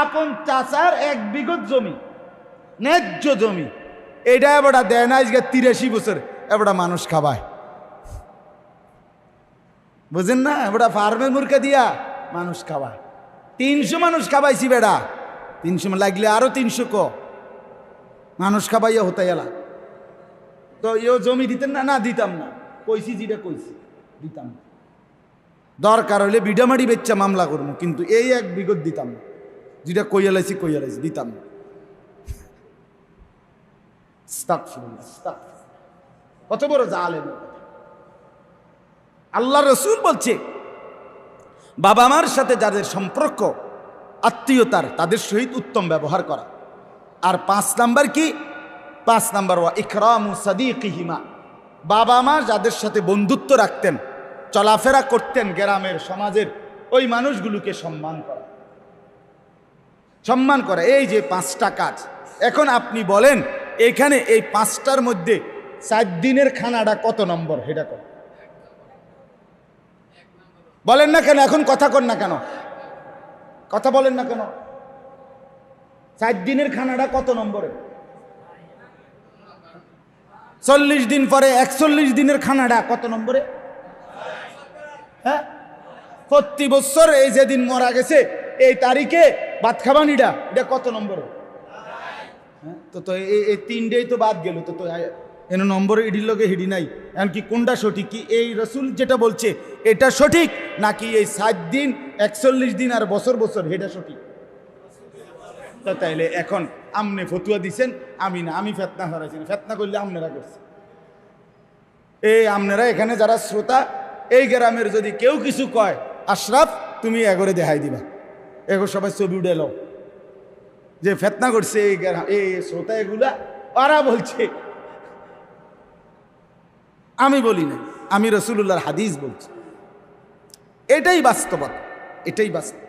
আপন চাচার 1 বিঘত জমি, ন্যায্য জমি, এটা এবারটা দেয় না আজকে 83 বছর, এবারটা মানুষ খাবায়। বুঝেন না? এবারটা ফার্মের মুরগা দিয়া মানুষ খাওয়ায়। 300 মানুষ খাবাইছি বেড়া, 300 লাগলে আরো 300 মানুষ খাবাইয়া হতে এলা। তো এও জমি দিতেন না? না দিতাম না, কইছি যেটা কইছি দিতাম না। দরকার হইলে বিডামারি বেচ্চা মামলা করবো, কিন্তু এই 1 বিঘত দিতাম না, যেটা কইয়ালাইছি দিতাম না। কত বড় জালেম! আল্লাহ রসুল বলছে বাবা মার সাথে যাদের সম্পর্ক আত্মীয়তার, তাদের সহিত উত্তম ব্যবহার করা। আর 5 নাম্বার কি? 5 নাম্বার ওয়া ইকরামু সাদিকিহিমা, বাবা মা যাদের সাথে বন্ধুত্ব রাখতেন, চলাফেরা করতেন, গ্রামের সমাজের ওই মানুষগুলোকে সম্মান করা। সম্মান করা, এই যে 5টা কাজ। এখন আপনি বলেন এখানে এই 5টার মধ্যে 4 দিনের খানাটা কত নম্বর? সেটা কর বলেন না কেন? এখন কথা কর না কেন? কথা বলেন না কেন? 4 দিনের খানাটা কত নম্বরে? 40 দিন পরে 41 দিনের খানাটা কত নম্বরে? হ্যাঁ, প্রতি বছর এই যেদিন মরা গেছে এই তারিখে ভাত খাবানিটা, এটা কত নম্বরে? হ্যাঁ, তো এই 3টেই তো বাদ গেল। তো এন নম্বরে ইডির লোকে হিডি নাই। এমনকি কোনটা সঠিক? কি এই রসুল যেটা বলছে এটা সঠিক, নাকি এই 7 দিন 41 দিন আর বছর বছর এটা সঠিক? তো তাইলে এখন আমনে ফতুয়া দিছেন, আমি না, আমি ফেতনা হারাইছি না। ফেতনা করলে আমনেরা করছে। এই আমনেরা এখানে যারা শ্রোতা, এই গ্রামের যদি কেউ কিছু কয়, আশরাফ তুমি এগরে দেখাই দিবা, এগো সবাই ছবি উঠে লো যে ফেতনা করছে এই শ্রোতা, এগুলা ওরা বলছে, আমি বলি না, আমি রাসূলুল্লাহর হাদিস বলছি। এটাই বাস্তবতা, এটাই বাস্তব।